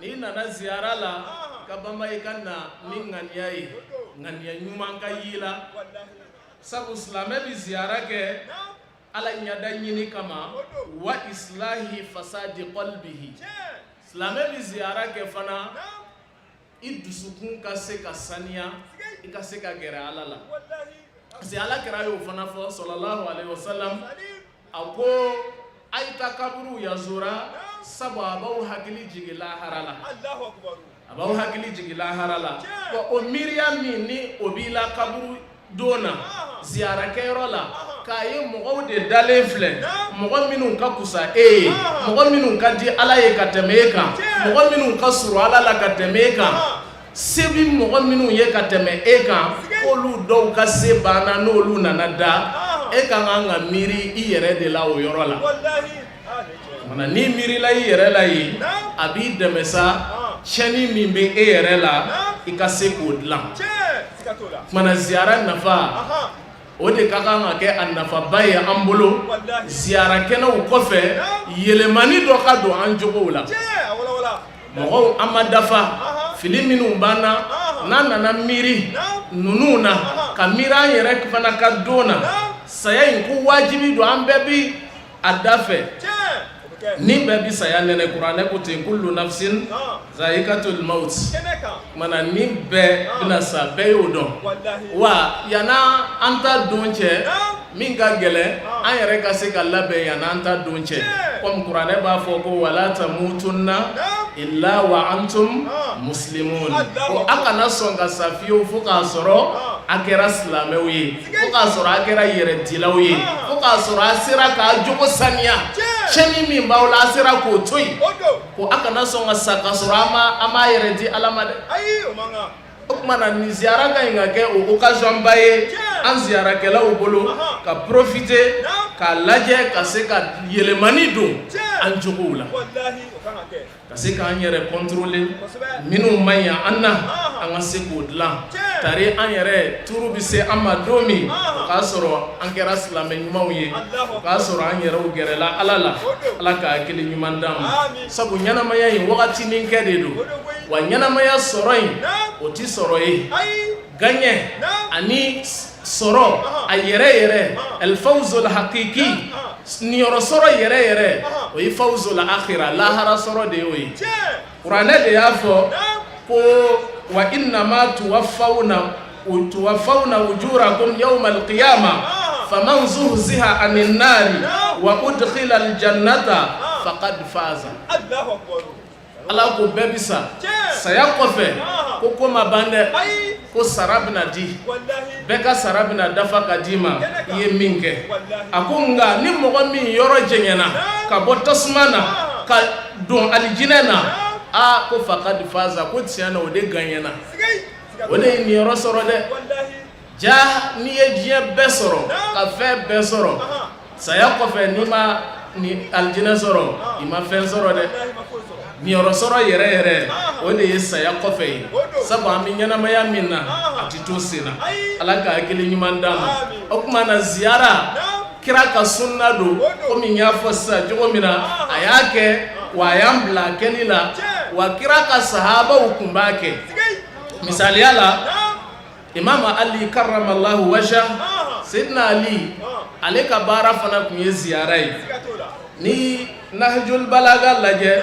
ni nana ziyara la ka bamba ikanna ni ngania nyuma ka yila sabu islame bi ziyara ke ala nyada nyini kama wa islahi fasadi qalbihi islame bi ziyara ke fana idusukun ka se ka saniya ika se ka gere ala la si ala kira yo fana fo sallallahu alaihi wasallam ako aita kaburu yazura sabu abaw hakili jigila harala Allahu akbar abaw hakili jigila harala ko o miriam ni obila kaburu dona ziyara kero la kaye mogo de dalen filɛ mogo minnu ka kusa mogo minnu ka di ala ye ka tɛmɛ e kan mogo minnu ka suru ala la ka tɛmɛ e kan se bi mogo minnu ye ka tɛmɛ e kan olu dɔw ka se banna n'olu nana da e kan ka miiri i yɛrɛ de la o yɔrɔ la mana ni miirila i yɛrɛ la ye a b'i dɛmɛ sa tiɲɛni min bɛ e yɛrɛ la i ka se k'o dilan mana ziyara nafa o de ka kan ka kɛ a nafaba ye an bolo ziyara kɛnɛw kɔfɛ yɛlɛmani dɔ ka don an jogow la mɔgɔw an ma dafa fili minnu b'an na n'an nana miiri ninnu na ka miiri an yɛrɛ fana ka don na saya in ko wajibi don an bɛɛ bi a da fɛ ni bɛɛ bi saya nɛnɛ kuranɛ ko ten kullu nafsin zaikatul maut mana ni bɛɛ bɛna sa bɛɛ y'o dɔn wa yana an ta don cɛ min ka gɛlɛn an yɛrɛ ka se ka labɛn yana an ta don cɛ comme kuranɛ b'a fɔ ko wala tamutunna illa wa antum muslimun ko a kana sɔn ka sa fiyewu fo k'a sɔrɔ a kɛra silamɛw ye fo k'a sɔrɔ a kɛra yɛrɛdilaw ye fo k'a sɔrɔ a sera k'a jogo saniya cɛni min b'aw la a sera k'o to yen ko a kana sɔn ka sa k'a sɔrɔ an m'a yɛrɛ di ala ma dɛ o tuma na nin ziyara ka ɲi ka kɛ o occasion ba ye an ziyarakɛlaw bolo ka profiter k'a lajɛ ka se ka yɛlɛmani don an jogow la ka se k'an yɛrɛ contrôler minnu ma ɲi an na an ka se k'o dilan tari an yɛrɛ turu bi se an ma don min o k'a sɔrɔ an kɛra silamɛ ɲumanw ye o k'a sɔrɔ an yɛrɛw gɛrɛla ala la ala ka hakili ɲuman d'an ma sabu ɲɛnamaya in wagatinin kɛ de don wa ɲɛnamaya sɔrɔ in o ti sɔrɔ ye gaɲɛ ani sɔrɔ a yɛrɛ yɛrɛ alfawzul hakiki niyɔrɔ sɔrɔ yɛrɛ yɛrɛ o ye fawzul akhira lahara sɔrɔ de y'o ye kuranɛ de y'a fɔ ko wa innama tuwaffawna ujurakum yawmal qiyamah faman zuhziha anin nari wa udkhila al jannata faqad faza Allahu akbar ala ko bɛɛ bi sa saya kɔfɛ ko ko ma ban dɛ ko sara bɛna di bɛɛ ka sara bɛna dafa ka d'i ma i ye min kɛ a ko nka ni mɔgɔ min yɔrɔ jɛɲɛna ka bɔ tasuma na ka don alijinɛ na a ko faqad faza ko tiɲɛ na o de gagnena o de ye nin yɔrɔ sɔrɔ dɛ ja n'i ye diɲɛ bɛɛ sɔrɔ ka fɛn bɛɛ sɔrɔ saya kɔfɛ n'i ma ni alijinɛ sɔrɔ i ma fɛn sɔrɔ dɛ niyɔrɔ sɔrɔ yɛrɛ yɛrɛ o de ye saya kɔfɛ ye sabu an bɛ ɲɛnamaya min na a ti to sen na ala ka hakili ɲuman d'an ma o tuma na ziyara kira ka sunna don komi n y'a fɔ sisan cogo min na a y'a kɛ wa a y'an bila kɛli la wa kira ka sahabaw kun b'a kɛ misaliya la imam ali karramallahu wajha sayyidina ali ale ka baara fana kun ye ziyara ye ni nahjul balaga lajɛ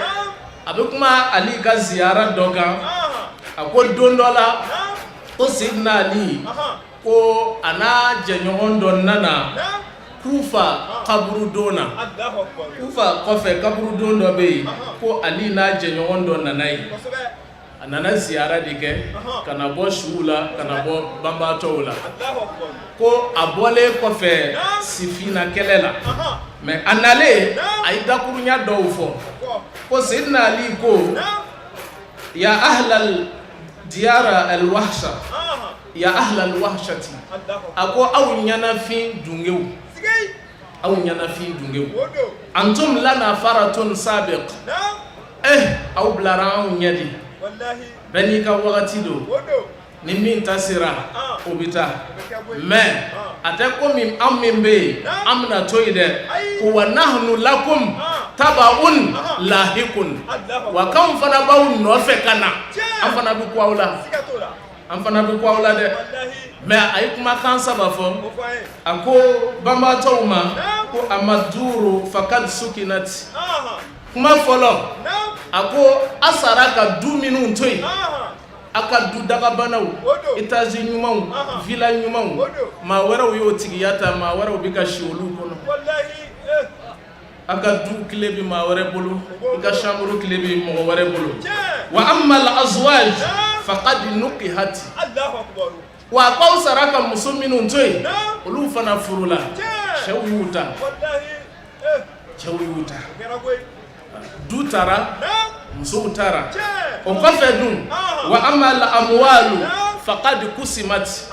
a bɛ kuma ali ka ziyara dɔ kan a ko don dɔ la ko sayyidina ali ko a n'a jɛɲɔgɔn dɔ nana kufa kaburu don na kufa kɔfɛ kaburu don dɔ bɛ yen ko ali n'a jɛɲɔgɔn dɔ nana yen a nana ziyara de kɛ ka na bɔ suw la ka na bɔ banbaatɔw la ko a bɔlen kɔfɛ sifina kɛlɛ la mɛ a nalen a ye dakurunya dɔw fɔ ko sayyidina ali ko ya ahlal diyara alwahsha ya ahlal wahshati a ko aw ɲanafin dungew aw ɲanafin dungew antum lana faratun sabiq aw bilara anw ɲɛ de bɛɛ n'i ka wagati don ni min ta sera o bɛ taa mɛ a tɛ komi an min bɛ yen an bɛna to yen dɛ ko wa nahnu lakum tabaun lahikun wa kan fana b'aw nɔfɛ ka na an fana bɛ ku aw la an fana bɛ ku aw la dɛ mais a ye kumakan saba fɔ a ko banbaatɔw ma ko amaduru fakad sukinati kuma fɔlɔ a ko a sara ka du minnu to yen a ka du dagabanaw etazi ɲumanw villa ɲumanw maa wɛrɛw y'o tigiya ta maa wɛrɛw bɛ ka si olu kɔnɔ a ka du tile bɛ maa wɛrɛ bolo i ka chambre tile bɛ mɔgɔ wɛrɛ bolo wa amma al azwaj faqad nuqihati wa a k'aw sara ka muso minnu to yen olu fana furula cɛw y'u ta cɛw y'u ta du taara musow taara o kɔfɛ dun wa amma al amwalu faqad kusimati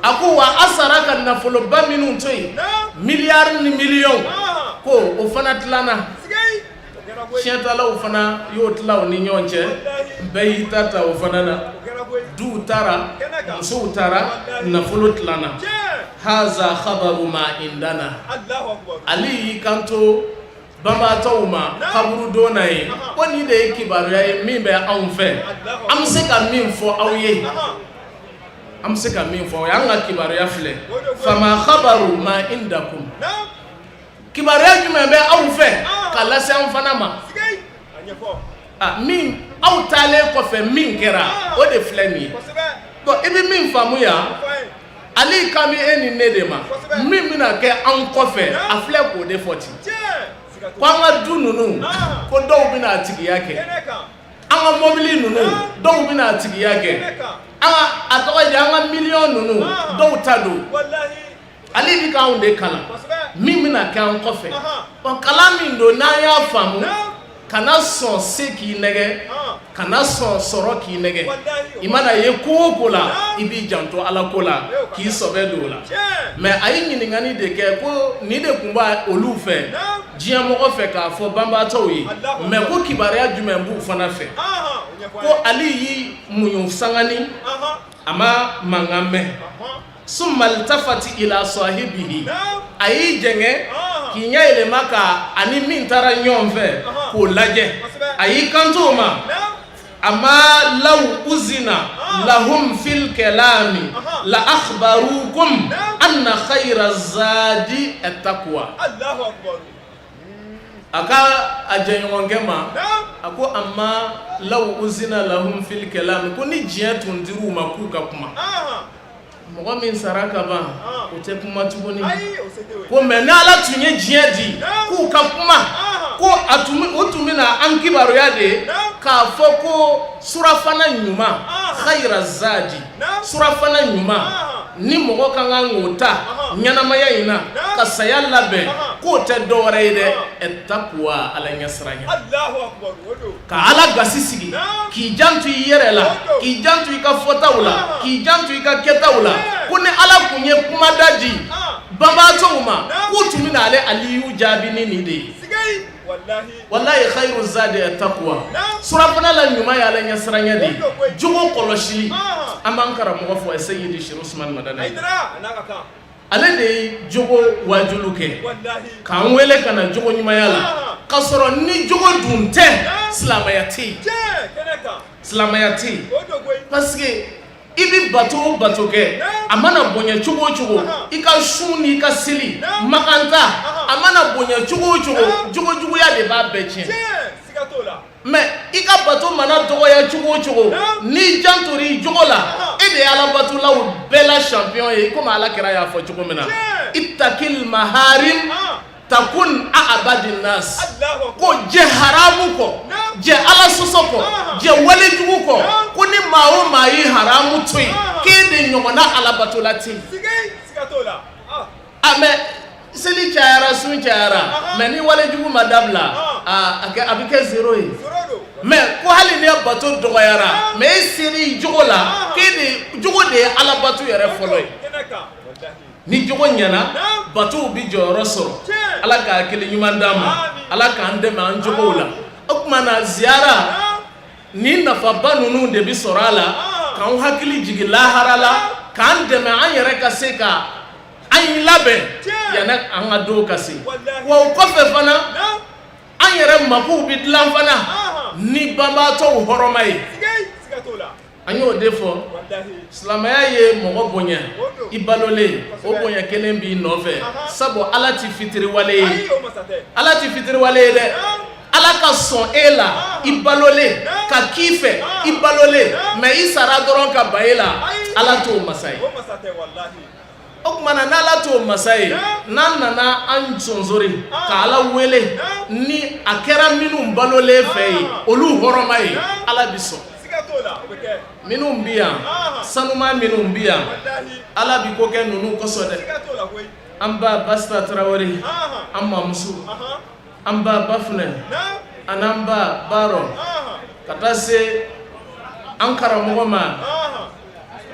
a ko wa a sara ka nafoloba minnu to yen miliyari ni miliyɔn ko o fana tilana tiɲɛtalaw fana y'o tila o ni ɲɔgɔn cɛ bɛɛ y'i ta ta o fana na du taara musow taara nafolo tilana haza khabaru ma indana ali y'i kanto banbaatɔw ma kaburu donna ye ko nin de ye kibaruya ye min bɛ anw fɛ an bɛ se ka min fɔ aw ye an bɛ se ka min fɔ aw ye an ka kibaruya filɛ fama khabaru ma indakum kibaruya jumɛn bɛ aw fɛ ka lase an fana ma min aw taalen kɔfɛ min kɛra o de filɛ nin ye bon i bɛ min faamu yan ale kan bɛ e ni ne de ma min bɛna kɛ an kɔfɛ a filɛ k'o de fɔ ten ko an ka du ninnu ko dɔw bɛna a tigiya kɛ an ka mobili ninnu dɔw bɛna a tigiya kɛ a tɔgɔ ye an ka miliyɔn ninnu dɔw ta don ale bɛ k'anw de kalan min bɛna kɛ an kɔfɛ ɔ kalan min don n'an y'a faamu kana sɔn se k'i nɛgɛ kana sɔn sɔrɔ k'i nɛgɛ i mana ye ko o ko la i b'i janto ala ko la k'i sɔbɛ don o la mais a ye ɲininkali de kɛ ko nin de tun b'a olu fɛ diɲɛ mɔgɔ fɛ k'a fɔ banbaatɔw ye mais ko kibaruya jumɛn b'u fana fɛ ko ali y'i muɲu sangani a ma mankan mɛn summa altafati ila sahibihi a y'i jɛngɛ k'i ɲɛ yɛlɛma ka ani min taara ɲɔgɔn fɛ k'o lajɛ a y'i kanto o ma amma law uzina lahum fil kalami la akhbarukum anna khayra zadi at-taqwa aka a jɛɲɔgɔnkɛ ma a ko amma law uzina lahum fil kalami ko ni diɲɛ tun dir'u ma k'u ka kuma mɔgɔ min sara ka ban o tɛ kuma tuguni ko mais ni ala tun ye diɲɛ di k'u ka kuma ko o tun bɛna an kibaruya de k'a fɔ ko surafana ɲuman khayra zadi surafana ɲuman ni mɔgɔ ka kan k'o ta ɲɛnamaya in na ka saya labɛn k'o tɛ dɔwɛrɛ ye dɛ ɛtakuwa ala ɲɛsiranya ka ala gasi sigi k'i janto i yɛrɛ la k'i janto i ka fɔtaw la k'i janto i ka kɛtaw la ko ni ala tun ye kumada di banbaatɔw ma k'u tun bɛna ale aliyu jaabi ni nin de ye wallahi khayru zadi at-taqwa surafana la ɲuman ye ala ɲɛsiranya de ye jogo kɔlɔsili an b'an karamɔgɔ fɔ Seyidi Sheikh Usman Madani ale de ye jogo wajulu kɛ k'an wele ka na jogo ɲumanya la k'a sɔrɔ ni jogo dun tɛ silamɛya tɛ yen silamɛya tɛ yen parce que i bɛ bato o bato kɛ a mana bonya cogo o cogo i ka sun ni ka seli makanta a mana bonya cogo o cogo jogo juguya de b'a bɛɛ tiɲɛ mais i ka bato mana dɔgɔya cogo o cogo n'i jantori jogo la e de ye alabatolaw bɛɛ la champion ye komi ala kɛra y'a fɔ cogo min na itakil maharim takun a'abadin nas ko jɛ haramu kɔ jɛ ala sɔsɔ kɔ jɛ wale jugu kɔ ko ni maa o maa ye haramu to yen k'e de ɲɔgɔnna alabatola ten mais seli cayara sun cayara mais ni wale jugu ma dabila a bɛ kɛ zero ye mais ko hali ni bato dɔgɔyara mais e seli jogo la k'e de jogo de ye alabato yɛrɛ fɔlɔ ye ni jogo ɲɛna batow bi jɔyɔrɔ sɔrɔ ala k'a kelen ɲuman d'an ma ala k'an dɛmɛ an jogow la o tuma na ziyara ni nafaba ninnu de bi sɔrɔ a la k'an hakili jigin lahara la k'an dɛmɛ an yɛrɛ ka se ka an labɛn yanni an ka don ka se wa o kɔfɛ fana an yɛrɛ makow bi dilan fana ni banbaatɔw hɔrɔma ye an y'o de fɔ silamɛya ye mɔgɔ bonya i balolen o bonya kelen b'i nɔfɛ sabu ala ti fitiriwale ye ala ti fitiriwale ye dɛ ala ka sɔn e la i balolen ka k'i fɛ i balolen mais i sara dɔrɔn ka ban e la ala t'o masa ye o tuma na n'ala t'o masa ye n'an nana an sonsori ka ala wele ni a kɛra minnu balolen fɛ ye olu hɔrɔma ye ala bi sɔn minnu bi yan sanuma minnu bi yan ala bi ko kɛ ninnu kosɔn dɛ an ba Basta Tarawele an mamuso an ba Bafunɛ an'an ba Baro ka taa se an karamɔgɔ ma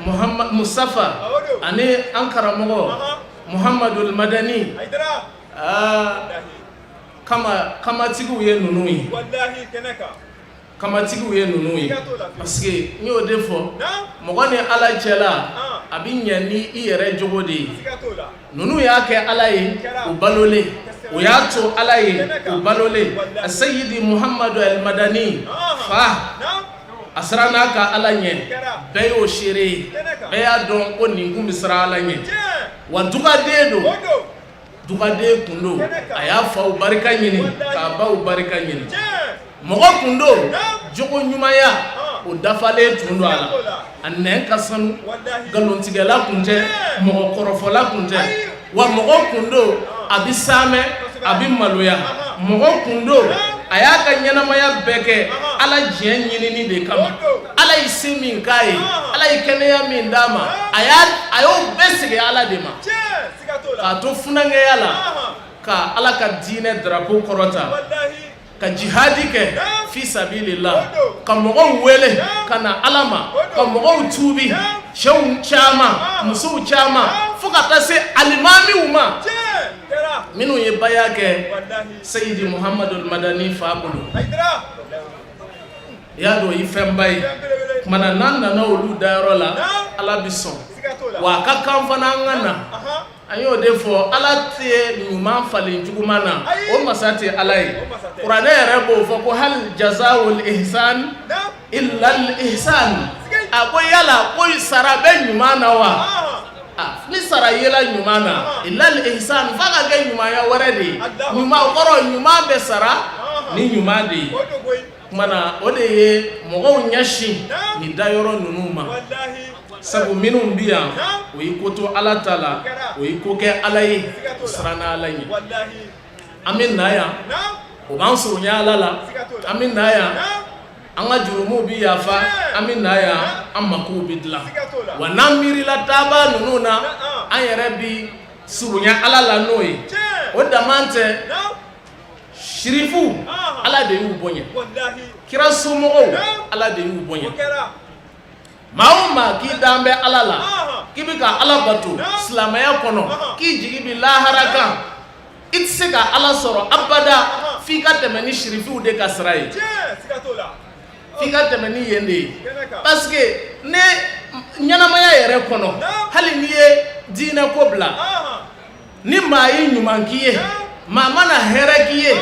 Muhammad Mustafa ani an karamɔgɔ Muhammadul Madani kamatigiw ye ninnu ye kamatigiw ye ninnu ye parce que n y'o de fɔ mɔgɔ ni ala cɛla a bi ɲɛ ni i yɛrɛ jogo de ye ninnu y'a kɛ ala ye u balolen u y'a to ala ye u balolen a Sayyidi Muhammadu al Madani fa a sera n'a ka ala ɲɛ bɛɛ y'o seere ye bɛɛ y'a dɔn ko nin kun bɛ siran ala ɲɛ wa dugaden don dugaden kun don a y'a faw barika ɲini k'a baw barika ɲini mɔgɔ kun don jogo ɲumanya o dafalen tun don a la a nɛn ka sanu nkalontigɛla kun tɛ mɔgɔ kɔrɔfɔla kun tɛ wa mɔgɔ kun don a bi saamɛ a bi maloya mɔgɔ kun don a y'a ka ɲɛnamaya bɛɛ kɛ ala diɲɛ ɲinini de kama ala ye se min k'a ye ala ye kɛnɛya min d'a ma a y'o bɛɛ segin ala de ma k'a to funangɛya la ka ala ka diinɛ drapeau kɔrɔta ka jihadi kɛ fi sabilillah ka mɔgɔw wele ka na ala ma ka mɔgɔw tuubi cɛw caman musow caman fo ka taa se alimamiw ma minnu ye baya kɛ Sayyidi Muhammadul Madani fa bolo i y'a dɔn i fɛnba ye kumana n'an nana olu dayɔrɔ la ala bi sɔn wa a ka kan fana an ka na an y'o de fɔ ala tɛ ɲuman falen juguman na o masa tɛ ala ye kuranɛ yɛrɛ b'o fɔ ko hal jazaa'ul ihsan illa al ihsan a ko yala ko sara bɛ ɲuman na wa ni sara yela ɲuman na illa al ihsan fa ka kɛ ɲumanya wɛrɛ de ye ɲuman kɔrɔ ɲuman bɛ sara ni ɲuman de ye kumana o de ye mɔgɔw ɲɛsin nin dayɔrɔ ninnu ma sabu minnu bi yan o y'i ko to ala ta la o y'i ko kɛ ala ye o siranna ala ɲɛ an bɛ na yan o b'an surunya ala la an bɛ na yan an ka jurumuw bi yafa an bɛ na yan an makow bi dilan wa n'an miirila taaba ninnu na an yɛrɛ bi surunya ala la n'o ye o dama tɛ shirifu ala de y'u bonya kira somɔgɔw ala de y'u bonya maa o maa k'i dan bɛ ala la k'i bɛ ka ala bato silamɛya kɔnɔ k'i jigi bi lahara kan i tɛ se ka ala sɔrɔ abada f'i ka tɛmɛ ni shirifuw de ka sira ye f'i ka tɛmɛ ni yen de ye parce que ne ɲɛnamaya yɛrɛ kɔnɔ hali n'i ye diinɛ ko bila ni maa ye ɲuman k'i ye maa mana hɛrɛ k'i ye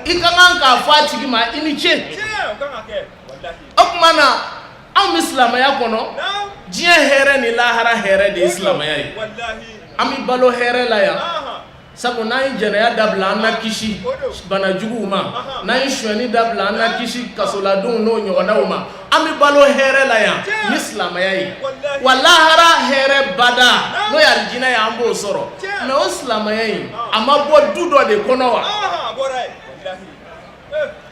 i ka kan k'a fɔ a tigi ma i ni ce o tuma na anw bɛ silamɛya kɔnɔ diɲɛ hɛrɛ ni lahara hɛrɛ de ye silamɛya ye an bɛ balo hɛrɛ la yan sabu n'an ye jɛnɛya dabila an na kisi banajuguw ma n'an ye suɲɛni dabila an na kisi kasoladenw n'o ɲɔgɔnnaw ma an bɛ balo hɛrɛ la yan ni silamɛya ye wa lahara hɛrɛ bada n'o ye alijinɛ ye an b'o sɔrɔ mais o silamɛya in a ma bɔ du dɔ de kɔnɔ wa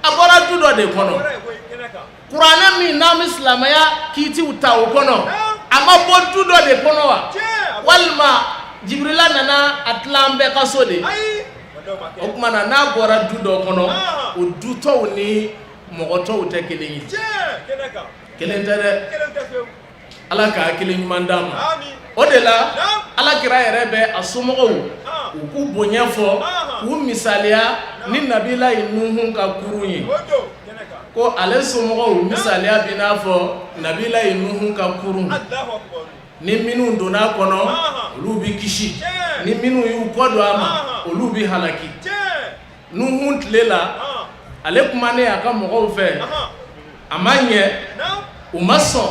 a bɔra du dɔ de kɔnɔ kuranɛ min n'an bɛ silamɛya kiitiw ta o kɔnɔ a ma bɔ du dɔ de kɔnɔ wa walima Jibrila nana a tilan bɛɛ ka so de o tuma na n'a bɔra du dɔ kɔnɔ o du tɔw ni mɔgɔ tɔw tɛ kelen ye kelen tɛ dɛ ala k'a kelen ɲuman d'an ma o de la alakira yɛrɛ bɛ a somɔgɔw u k'u bonya fɔ k'u misaliya ni nabila ye Nuhun ka kurun ye ko ale somɔgɔw misaliya bi n'a fɔ nabila ye Nuhun ka kurun ni minnu donna kɔnɔ olu bi kisi ni minnu y'u kɔ don a ma olu bi halaki Nuhun tile la ale kumane a ka mɔgɔw fɛ a ma ɲɛ u ma sɔn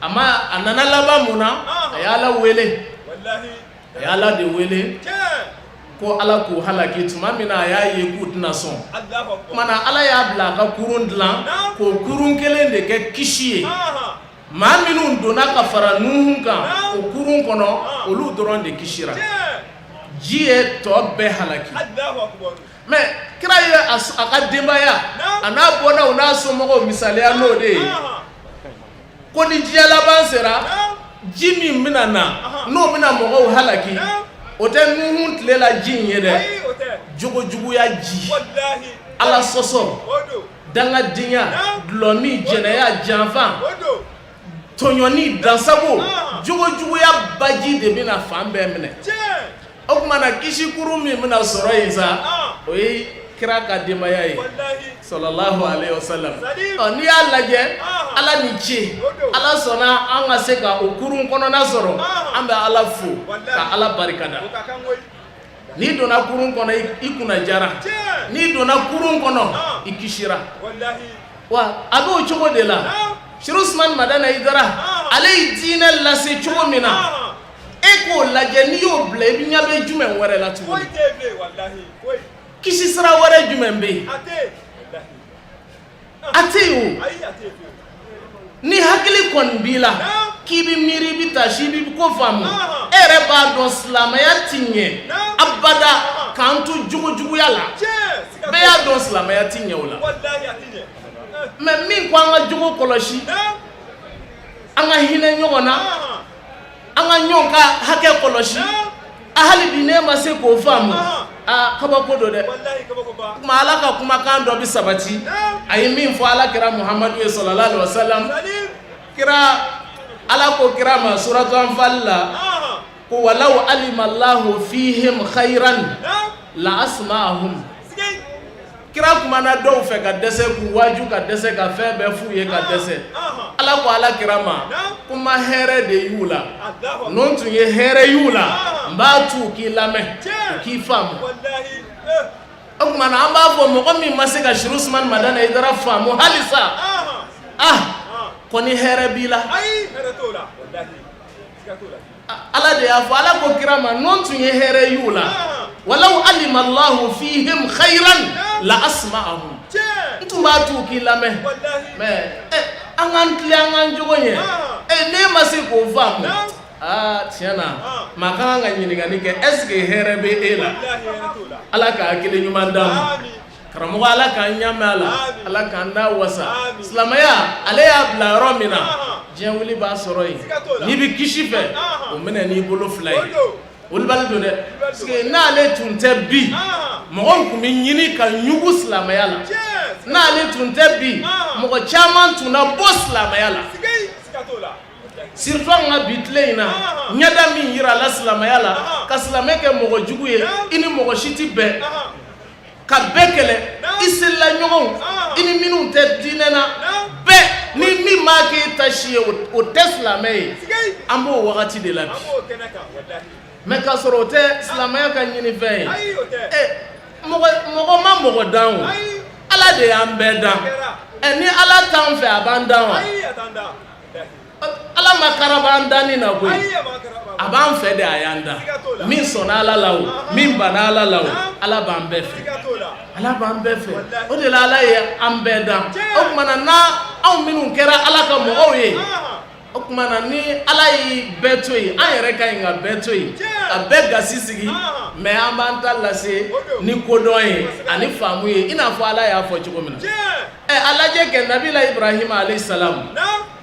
a nana laban mun na a y'a Ala wele a y'a Ala de wele ko Ala k'u halaki tuma min na a y'a ye k'u tɛna sɔn kumana Ala y'a bila a ka kurun dilan k'o kurun kelen de kɛ kisi ye maa minnu donna ka fara Nuhun kan o kurun kɔnɔ olu dɔrɔn de kisira ji ye tɔ bɛɛ halaki mais kira ye a ka denbaya a n'a bɔnnaw n'a somɔgɔw misaliya n'o de ye ko ni diɲɛ laban sera ji min bɛna na n'o bɛna mɔgɔw halaki o tɛ Nuhun tile la ji in ye dɛ jogojuguya ji Ala sɔsɔ dangadenya dulɔmi jɛnɛya janfa tɔɲɔni dansago jogojuguya baji de bɛna fan bɛɛ minɛ o kumana kisi kurun min bɛna sɔrɔ yen sa o ye kira ka denbaya ye sallallahu alaihi wasallam n'i y'a lajɛ Ala ni ce Ala sɔnna an ka se ka o kurun kɔnɔna sɔrɔ an bɛ Ala fo ka Ala barikada n'i donna kurun kɔnɔ i kunna jara n'i donna kurun kɔnɔ i kisira wa a b'o cogo de la Sheikh Usman Madana Aidara ale ye diinɛ lase cogo min na e k'o lajɛ n'i y'o bila i bɛ ɲɛ bɛ jumɛn wɛrɛ la tuguni kisi sira wɛrɛ jumɛn bɛ yen a tɛ yen o ni hakili kɔni b'i la k'i bɛ miiri i bɛ taasi i bɛ ko faamu e yɛrɛ b'a dɔn silamɛya ti ɲɛ abada k'an to jogojuguya la bɛɛ y'a dɔn silamɛya ti ɲɛ o la mais min ko an ka jogo kɔlɔsi an ka hinɛ ɲɔgɔn na an ka ɲɔgɔn ka hakɛ kɔlɔsi a hali bi ne ma se k'o faamu kabako do dɛ kuma Ala ka kumakan dɔ bi sabati a ye min fɔ Alakira Muhamadu ye sallallahu alaihi wasallam kira Ala ko kira ma suratu Anfal la ko walau alima Allahu fihim khairan la asma'ahum kira kumana dɔw fɛ ka dɛsɛ k'u waju ka dɛsɛ ka fɛn bɛɛ f'u ye ka dɛsɛ Ala ko Alakira ma kuma hɛrɛ de y'u la n'o tun ye hɛrɛ y'u la n b'a tu k'i lamɛn k'i faamu o kumana an b'a fɔ mɔgɔ min ma se ka Sheikh Usman Madana Aidara faamu halisa kɔni hɛrɛ b'i la Ala de y'a fɔ Ala ko kira ma n'o tun ye hɛrɛ y'u la walau alima Allahu fihim khairan la asma'ahum n tun b'a tu k'i lamɛn mais an k'an tilen an k'an jogo ɲɛ ne ma se k'o faamu tiɲɛ na maa ka kan ka ɲininkali kɛ est ce que hɛrɛ bɛ e la Ala ka hakili ɲuman d'an ma karamɔgɔ Ala k'an ɲamɛ a la Ala k'an da wasa silamɛya ale y'a bila yɔrɔ min na diɲɛ wuli b'a sɔrɔ yen n'i bɛ kisi fɛ o minɛ n'i bolo fila ye olu bali don dɛ parce que n'ale tun tɛ bi mɔgɔw tun bɛ ɲini ka ɲugu silamɛya la n'ale tun tɛ bi mɔgɔ caman tun na bɔ silamɛya la surtout an ka bi tile in na ɲɛda min yira la silamɛya la ka silamɛ kɛ mɔgɔ jugu ye i ni mɔgɔ si tɛ bɛn ka bɛɛ kɛlɛ i selila ɲɔgɔnw i ni minnu tɛ diinɛ na bɛɛ ni min m'a kɛ ta si ye o tɛ silamɛ ye an b'o wagati de la bi mais k'a sɔrɔ o tɛ silamɛya ka ɲini fɛn ye mɔgɔ ma mɔgɔ dan o Ala de y'an bɛɛ dan ni Ala t'an fɛ a b'an dan wa Ala ma karaba an danni na koyi a b'an fɛ de a y'an dan min sɔnna Ala la o min banna Ala la o Ala b'an bɛɛ fɛ Ala b'an bɛɛ fɛ o de la Ala ye an bɛɛ dan o kumana na anw minnu kɛra Ala ka mɔgɔw ye o kumana ni Ala y'i bɛɛ to yen an yɛrɛ ka ɲi ka bɛɛ to yen ka bɛɛ gasi sigi mais an b'an ta lase ni kodɔn ye ani faamu ye i n'a fɔ Ala y'a fɔ cogo min na a lajɛ kɛ Nabila Ibrahima alayhi salam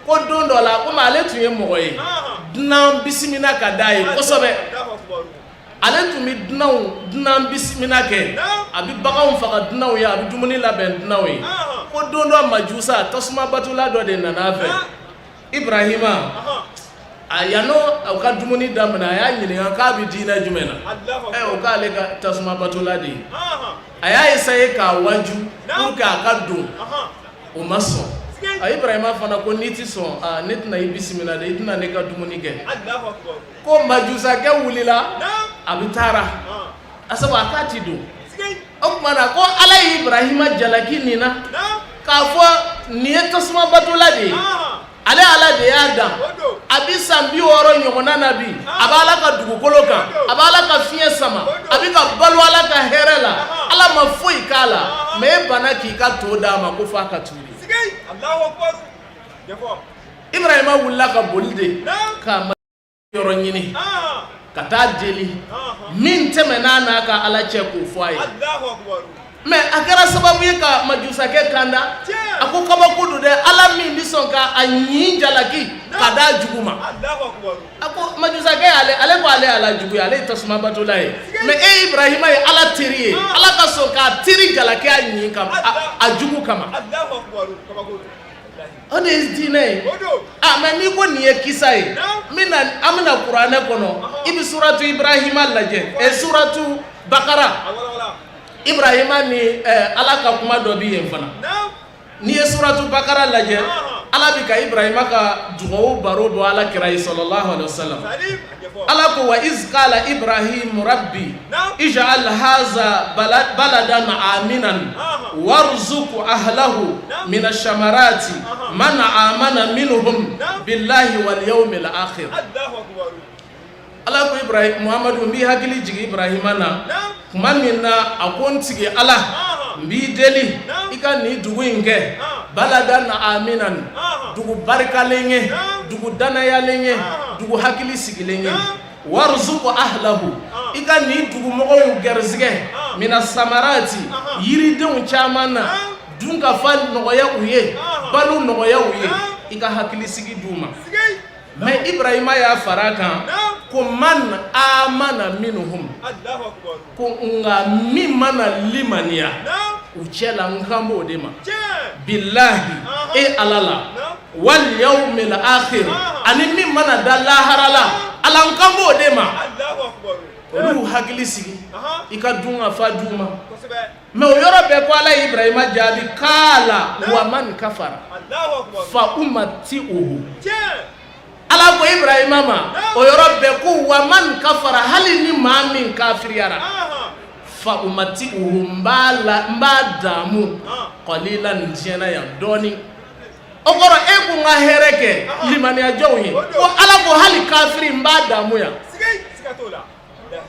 ko don dɔ la komi ale tun ye mɔgɔ ye dunan bisimila ka d'a ye kosɛbɛ ale tun bɛ dunan bisimila kɛ a bɛ baganw faga dunanw ye a bɛ dumuni labɛn dunanw ye ko don dɔ majusa tasumabatola dɔ de nana a fɛ Ibrahima a yanno u ka dumuni daminɛ a y'a ɲininka k'a bɛ diinɛ jumɛn na o k'ale ka tasumabatola de ye a y'a essayer k'a waju pour que a ka don o ma sɔn Ibrahima fana ko n'i ti sɔn ne tɛna i bisimila dɛ i tɛna ne ka dumuni kɛ ko majusakɛ wulila a bɛ taara a sabu a k'a ti don o kumana ko ala Ibrahima jalaki nina k'a fɔ nin ye tasuma batula de ye ale ala de y'a dan a bi san 60 ɲɔgɔnna na bi a bɛ ala ka dugukolo kan a bɛ ala ka fiɲɛ sama a bɛ ka balo ala ka hɛrɛ la ala ma foyi k'a la mais e bana k'i ka to d'a ma ko f'a ka tuuri Ibrahima wulila ka boli de k'a yɔrɔ ɲini ka taa deli min tɛmɛna n'a ka ala cɛ k'o fɔ a ye mais a kɛra sababu ye ka majusakɛ kanda a ko kabako don dɛ ala min bɛ sɔn ka a ɲin jalaki ka d'a jugu ma a ko majusakɛ ale ko ale ala jugu ye ale ye tasuma batola ye mais e Ibrahima ye ala teri ye ala ka sɔn k'a teri jalaki a ɲin kama a jugu kama o de ye diinɛ ye mais n'i ko nin ye kisa ye an bɛna kuranɛ kɔnɔ i bɛ suratu Ibrahima lajɛ suratu Bakara Ibrahima ni ala ka kuma dɔ bi yen fana n'i ye suratu Bakara lajɛ ala bi ka Ibrahima ka dugawu baro bɔ ala kira ye sallallahu alaihi wasallam ala ko wa iz qala Ibrahim rabbi ij'al hadha baladan aminan warzuq ahlahu min ash-shamarati man amana minhum billahi wal yawmil akhir ala ko Ibrahim Muhammadu mbi hakili jigi Ibrahima na kuma min na a ko n sigi ala mbi deli i ka ni dugu in kɛ baladan aminan dugu barikalen ye dugu danayalen ye dugu hakili sigilen ye warzuq ahlahu i ka ni dugu mɔgɔw gɛrɛsigɛ mina samarati yiridenw caman na dun ka fa nɔgɔya u ye balo nɔgɔya u ye i ka hakili sigi d'u ma mais Ibrahima y'a fara kan ko man amana minhum ko nga min mana limaniya u cɛla n kan b'o de ma billahi e ala la wal yawmil akhir ani min mana da lahara la ala n kan b'o de ma olu hakili sigi i ka dun ka fa d'u ma mais o yɔrɔ bɛɛ ko ala ye Ibrahima jaabi kala wa man kafara fa umati'uhu ala ko Ibrahima ma o yɔrɔ bɛɛ ko wa man kafara hali ni maa min kafiriyara fa umati'uhu n b'a damu qalilan diɲɛna yan dɔɔni o kɔrɔ e ko n ka hɛrɛ kɛ limaniyajɔnw ye ko ala ko hali kafiri n b'a damu yan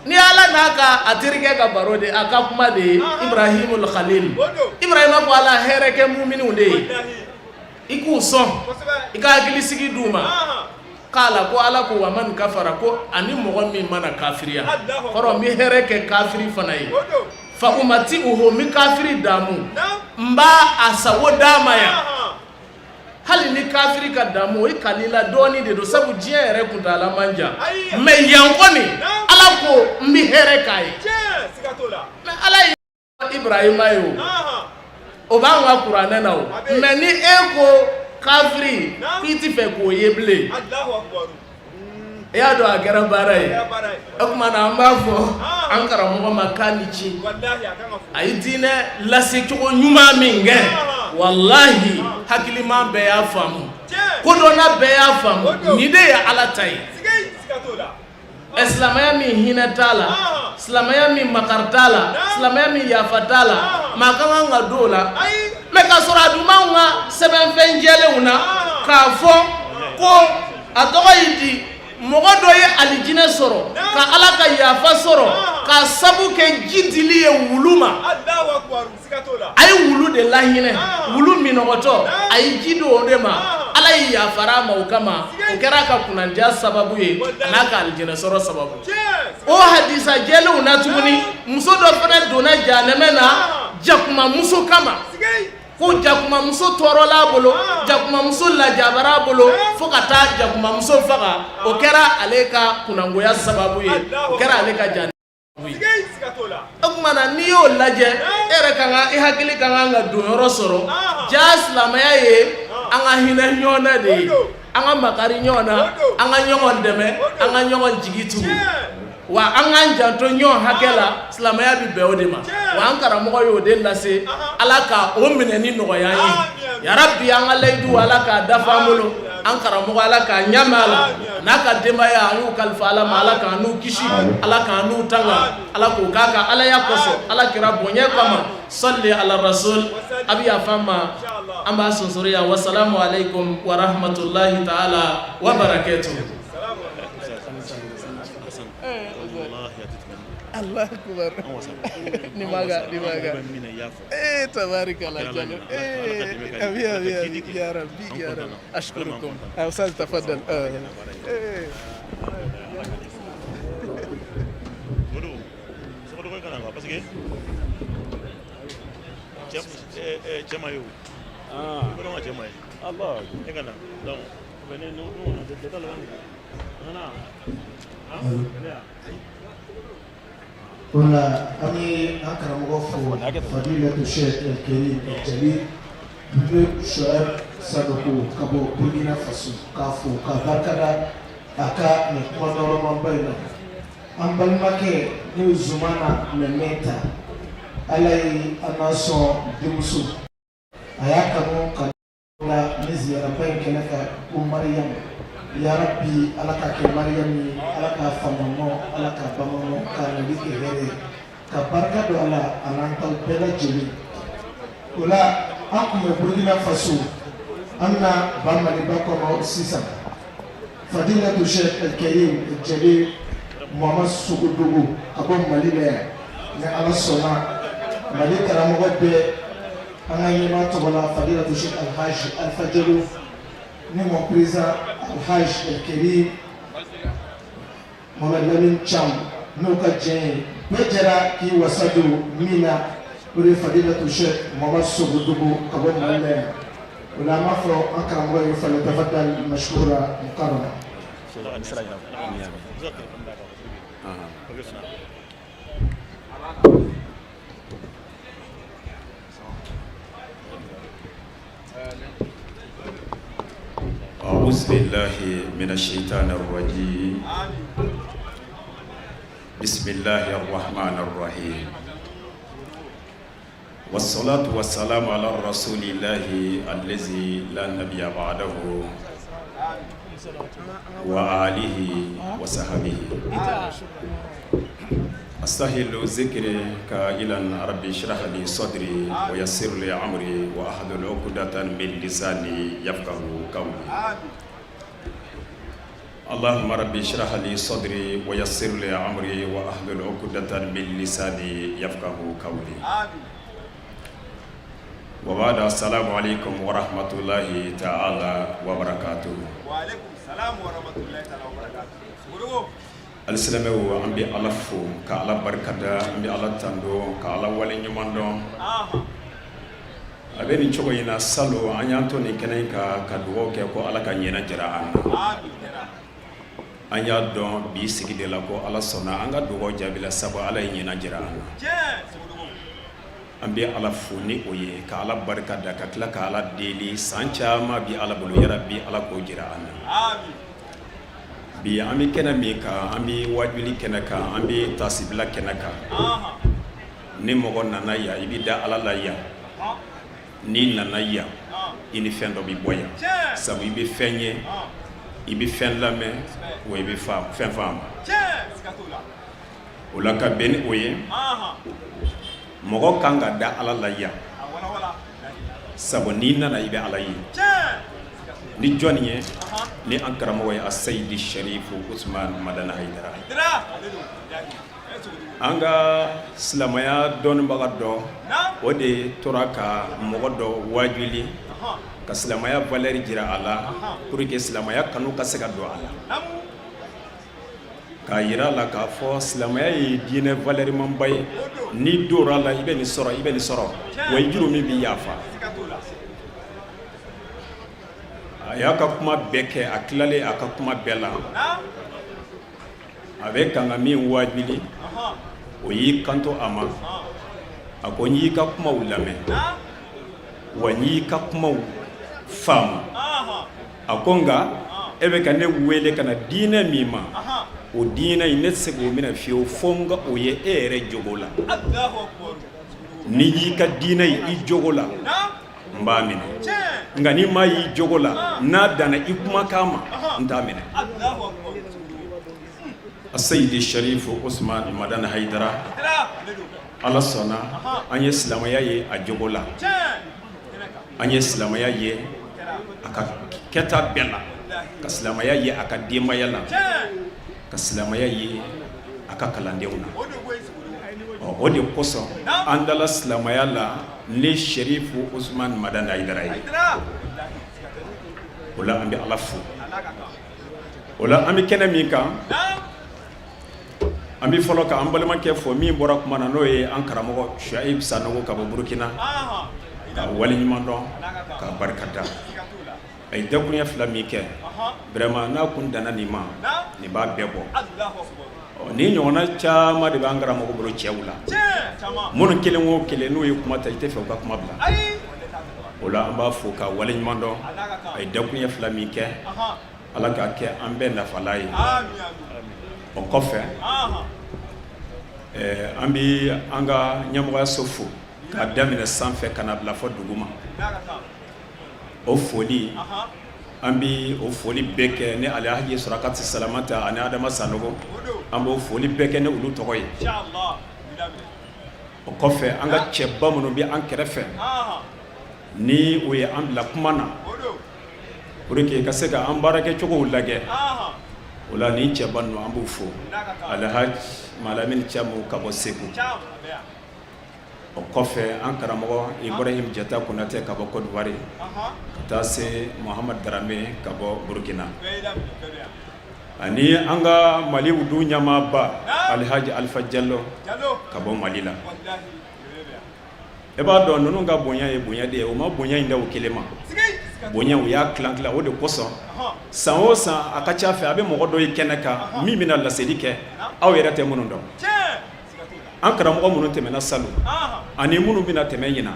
ni ala n'a ka a terikɛ ka baro de a ka kuma de ye Ibrahimul Khalil Ibrahima ko ala hɛrɛ kɛ mu'miniw de ye i k'u sɔn i ka hakili sigi d'u ma kala ko ala ko wa man kafara ko ani mɔgɔ min mana kafiriya kɔrɔ mi hɛrɛ kɛ kafiri fana ye fa umati'uhu mi kafiri damu n b'a a sago d'a ma yan hali ni kafiri ka damu i kalila dɔɔni de do sabu diɲɛ yɛrɛ kuntala man jan mais yan kɔni ala ko n bi hɛrɛ k'a ye mais ala ye Ibrahima ye o b'an ka kuranɛ na o mais ni e ko kafiri k'i ti fɛ k'o ye bilen e y'a dɔn a kɛra baara ye o tuma na an b'a fɔ an karamɔgɔ ma k'a ni ce a ye diinɛ lase cogo ɲuman min kɛ wallahi hakiliman bɛɛ y'a faamu kodɔnna bɛɛ y'a faamu nin de ye ala ta ye silamɛya min hinɛ t'a la silamɛya min makari t'a la silamɛya min yafa t'a la maa ka kan ka don o la mais ka sɔrɔ a dun b'anw ka sɛbɛnfɛn jɛlenw na k'a fɔ ko a tɔgɔ ye di mɔgɔ dɔ ye alijinɛ sɔrɔ ka ala ka yafa sɔrɔ ka sabu kɛ ji dili ye wulu ma a ye wulu de lahinɛ wulu minɔgɔtɔ a ye ji don o de ma ala ye yafara ma o kama o kɛra ka kunandiya sababu ye a n'a ka alijinɛ sɔrɔ sababu o hadisa jɛlenw na tuguni muso dɔ fana donna jahanɛmɛ na jakumamuso kama ko jakumamuso tɔɔrɔla bolo jakumamuso lajabara bolo fo ka taa jakumamuso faga o kɛra ale ka kunangoya sababu ye o kɛra ale ka jahanɛmɛ ye o tuma na n'i y'o lajɛ e yɛrɛ kan ka i hakili ka kan ka don yɔrɔ sɔrɔ jaa silamɛya ye an ka hinɛ ɲɔgɔn na de ye an ka makari ɲɔgɔn na an ka ɲɔgɔn dɛmɛ an ka ɲɔgɔn jigi tugu wa an k'an janto ɲɔgɔn hakɛ la silamɛya bi bɛn o de ma wa an karamɔgɔ y'o de lase ala ka o minɛni nɔgɔya an ye yarabi an ka layidu ala k'a dafa an bolo an karamɔgɔ ala k'a ɲamɛ a la n'a ka denbaya an y'u kalifa ala ma ala k'an n'u kisi ala k'an n'u tanga ala k'o k'a ka alaya kosɔn ala kɛra bonya kama salli ala rasul a bɛ yafa an ma an b'a sonsori yan wasalamu alaikum wa rahmatulahi ta'ala wa barakatuh. Allah akbar. Ni maga. تبارك الله جل. أبي يا ربي أشكركم. أستاذ تفضل. Hola, ami akaramɔgɔ fo Fadilatu Sheikh El-Karim El-Jalil Dube Shoaib Sadoko ka bɔ Burkina Faso k'a fo ka barikada a ka nin kuma nɔrɔmanba in na. An balimakɛ n'o Zumana Mɛmɛta Ala ye an n'a sɔn denmuso a y'a kanu ka la ni ziyaraba in kɛnɛ kan ko Mariam ya Rabbi ala ka kɛ Mariam ye ala ka faamuyama ala ka bamama ka nabi kɛ hɛrɛ ka barika don a la a n'an taw bɛɛ lajɛlen o la an kun bɛ Burkina Faso an bɛna ba Maliba kɔnɔ sisan Fadilatu Sheikh El-Karim El-Jalil Muhammad Sogodogo ka bɔ Mali la yan ni ala sɔnna Mali karamɔgɔ bɛɛ an ka ɲɛmaa tɔgɔ la Fadilatu Sheikh Alhaji Alpha Diallo ni mon président Alhaji El-Karim Mohamed Lamine Thiam n'o ka diɲɛ ye bɛɛ jɛra k'i wasa don min na o de ye Fadilatu Sheikh Muhammad Sogodogo ka bɔ Mali la yan o la an b'a fɔ an karamɔgɔ ye falyatafaddal mashkura mukarrama. أعوذ بالله من الشيطان الرجيم بسم الله الرحمن الرحيم والصلاة والسلام على رسول الله الذي لا نبي بعده وآله وصحبه أستهل ذكري قائلا ربي اشرح لي صدري ويسر لي أمري وأحلل عقدة من لساني يفقهوا قولي اللهم ربي اشرح لي صدري ويسر لي أمري وأحلل عقدة من لساني يفقهوا قولي وبعد السلام عليكم ورحمة الله تعالى وبركاته. وعليكم السلام ورحمة الله تعالى وبركاته. Alisilamɛw an bɛ Ala fo ka Ala barikada an bɛ Ala tando ka Ala wale ɲuman dɔn a bɛ nin cogo in na salon an y'an to nin kɛnɛ in kan ka dugawu kɛ ko Ala ka ɲɛna jira an na an y'a dɔn bi sigi de la ko Ala sɔnna an ka dugawu jaabila sabu Ala ye ɲɛna jira an na an bɛ Ala fo ni o ye ka Ala barikada ka tila ka Ala deli san caman bi Ala bolo yarabi Ala k'o jira an na bi an bɛ kɛnɛ min kan an bɛ wajuli kɛnɛ kan an bɛ tasibila kɛnɛ kan ni mɔgɔ nana yan i bɛ da Ala la yan n'i nana yan i ni fɛn dɔ bɛ bɔ yan sabu i bɛ fɛn ye i bɛ fɛn lamɛn wa i bɛ fɛn faamu o la ka bɛn ni o ye mɔgɔ kan ka da Ala la yan sabu n'i nana i bɛ Ala ye ni jɔnni ye ni an karamɔgɔ ye Asayidi Sharifu Usman Madana Hayidara an ka silamɛya dɔnnibaga dɔ o de tora ka mɔgɔ dɔ wajuli ka silamɛya valeur jira a la pour que silamɛya kanu ka se ka don a la k'a yira a la k'a fɔ silamɛya ye diinɛ valeur manba ye n'i dora a la i bɛ nin sɔrɔ i bɛ nin sɔrɔ wa i juru min bɛ yafa a y'a ka kuma bɛɛ kɛ a tilalen a ka kuma bɛɛ la a bɛ kan ka min wajuli o y'i kanto a ma a ko n y'i ka kumaw lamɛn wa n y'i ka kumaw faamu a ko nka e bɛ ka ne wele ka na diinɛ min ma o diina in ne se k'o minɛ fiyewu fo n ka o ye e yɛrɛ jogo la n'i y'i ka diina i jogo la n b'a minɛ nka n'i ma y'i jogo la n'a danna i kumakan ma n t'a minɛ Asayidi Sharifu Usman Madani Haidara Ala sɔnna an ye silamɛya ye a jogo la an ye silamɛya ye a ka kɛta bɛɛ la ka silamɛya ye a ka denbaya la ka silamɛya ye a ka kalandenw na o de kosɔn an dala silamɛya la ne Sharifu Usman Madani Haidara ye o la an bɛ Ala fo o la an bɛ kɛnɛ min kan an bɛ fɔlɔ ka an balimakɛ fɔ min bɔra kuma na n'o ye an karamɔgɔ Shuaib Sanogo ka bɔ Burukina ka waleɲuman dɔn ka barika da a ye dakuruɲɛ 2 min kɛ vraiment n'a kun danna nin ma nin b'a bɛɛ bɔ ni ɲɔgɔnna caman de b'an karamɔgɔ bolo cɛw la minnu kelen o kelen n'u ye kuma ta i tɛ fɛ u ka kuma bila o la an b'a fɔ ka waleɲuman dɔn a ye dakuruɲɛ 2 min kɛ Ala k'a kɛ an bɛɛ nafala ye o kɔfɛ an bɛ an ka ɲɛmɔgɔyaso fo k'a daminɛ sanfɛ ka na bila fɔ duguma o foli an bɛ o foli bɛɛ kɛ ne Alhaji Surakati Salamata ani Adama Sanogo an b'o foli bɛɛ kɛ ne olu tɔgɔ ye o kɔfɛ an ka cɛba minnu bɛ an kɛrɛfɛ ni o ye an bila kuma na pour que ka se ka an baarakɛcogow lajɛ o la ni cɛba ninnu an b'u fo Alhaji Malamin Camu ka bɔ Segu o kɔfɛ an karamɔgɔ Ibrahim Jata Konate ka bɔ Côte d'Ivoire ka taa se Muhammad Darame ka bɔ Burkina ani an ka Mali wudu ɲamaba Alhaji Alpha Diallo ka bɔ Mali la e b'a dɔn ninnu ka bonya ye bonya de ye o ma bonya in da o kelen ma bonya o y'a tilan tilan o de kosɔn san o san a ka ca fɛ a bɛ mɔgɔ dɔ ye kɛnɛ kan min bɛna laseli kɛ aw yɛrɛ tɛ minnu dɔn an karamɔgɔ minnu tɛmɛna salon ani minnu bɛna tɛmɛ ɲina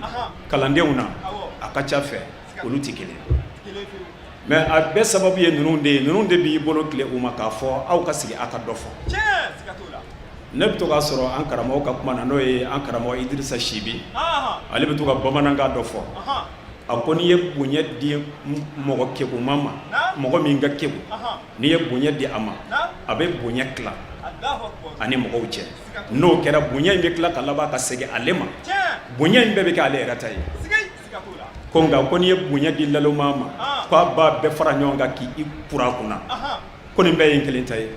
kalandenw na a ka ca fɛ olu tɛ kelen mais a bɛɛ sababu ye ninnu de b'i bolo tile u ma k'a fɔ aw ka sigi a ka dɔ fɔ ne bɛ to k'a sɔrɔ an karamɔgɔ ka kuma na n'o ye an karamɔgɔ Idrissa Sibi ale bɛ to ka bamanankan dɔ fɔ a ko n'i ye bonya di mɔgɔ kekuma ma mɔgɔ min ka kegu n'i ye bonya di a ma a bɛ bonya tila ani mɔgɔw cɛ n'o kɛra bonya in bɛ tila ka laban ka segin ale ma bonya in bɛɛ bɛ kɛ ale yɛrɛ ta ye ko nka ko n'i ye bonya di laloma ma k'a b'a bɛɛ fara ɲɔgɔn kan k'i pura a kunna ko nin bɛɛ ye n kelen ta ye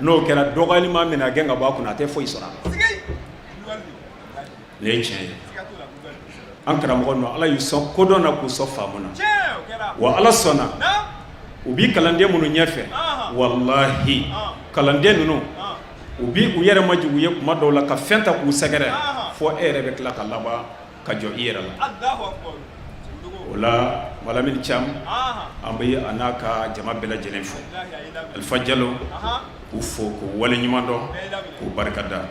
n'o kɛra dɔgɔyalima min na gɛn ka bɔ a kunna a tɛ foyi sɔrɔ a la ne ye tiɲɛ ye an karamɔgɔ ninnu Ala y'u sɔn kodɔn na k'u sɔn faamu na wa Ala sɔnna u bi kalanden minnu ɲɛfɛ wallahi kalanden ninnu u bi u yɛrɛ majugu ye kuma dɔw la ka fɛn ta k'u sɛgɛrɛ fo e yɛrɛ bɛ tila ka laban ka jɔ i yɛrɛ la o la Malamin Cam an bɛ a n'a ka jama bɛɛ lajɛlen fo Alpha Diallo k'u fo k'u waleɲuman dɔn k'u barikada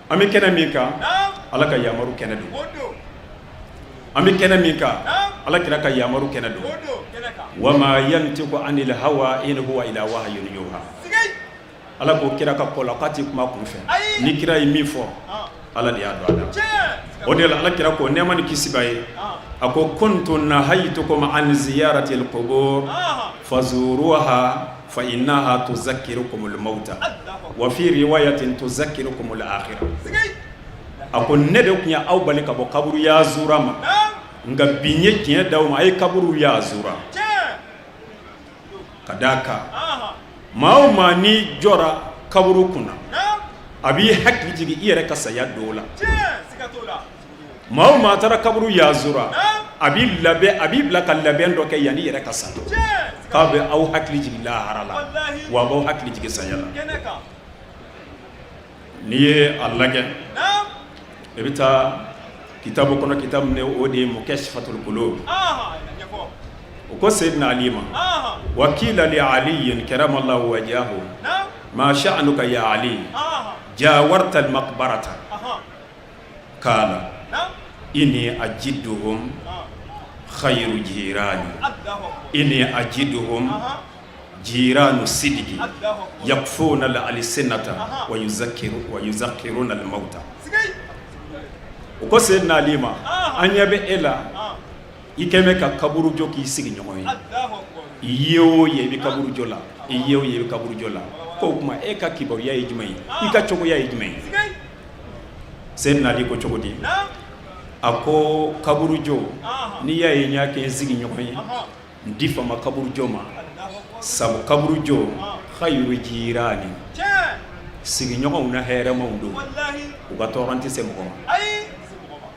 an bɛ kɛnɛ min kan Ala ka yamaru kɛnɛ don an bɛ kɛnɛ min kan Ala kira ka yamaru kɛnɛ don wa ma yantiqu anil hawa in huwa illa wahyun yuha Ala ko kira ka kɔ la k'a tɛ kuma kun fɛ ni kira ye min fɔ Ala de y'a dɔn a la o de la Ala kira ko nɛɛma ni kisi b'a ye a ko kuntu nahaytukum an ziyarati al-qubur fazuruha fa innaha tuzakkirukum al-mauta wa fi riwayatin tuzakkirukum al-akhirah a ko ne de tun y'aw bali ka bɔ kaburu yazura ma nka bi n ye tiɲɛ d'aw ma a ye kaburu yazura ka d'a kan maa o maa n'i jɔra kaburu kunna a b'i hakili jigin i yɛrɛ ka saya dɔw la maa o maa taara kaburu yazura a b'i bila ka labɛn dɔ kɛ yanni i yɛrɛ ka sa k'a bɛ aw hakili jigin lahara la wa a b'aw hakili jigin saya la n'i ye a lajɛ i bɛ taa kitabu kɔnɔ kitabu min o de ye Mukashfatul Qulub o ko Sayyidina Ali ma wa qila li Ali karamallahu wajhahu ma sha'nuka ya Ali jawarta al-maqbarata qala inni ajiduhum khayru jirani inni ajiduhum jiranu sidiki yakfuna al-alsinata wa yuzakkiruna al-mauta. Ko sayyidina Ali ma anya be ela ikeme ka kaburu jo ki sigi nyoy yewo ye bi kaburu jola yewo ye bi kaburu jola ko kuma e ka kibaw ya yijmai ika chogo ya yijmai sayyidina Ali ko chogo di ako kaburu jo ni ya ye nya ke sigi nyoy ndifa ma kaburu jo ma sabu kaburu jo khayru jirani sigi nyoy na here mawdo uga toranti se mo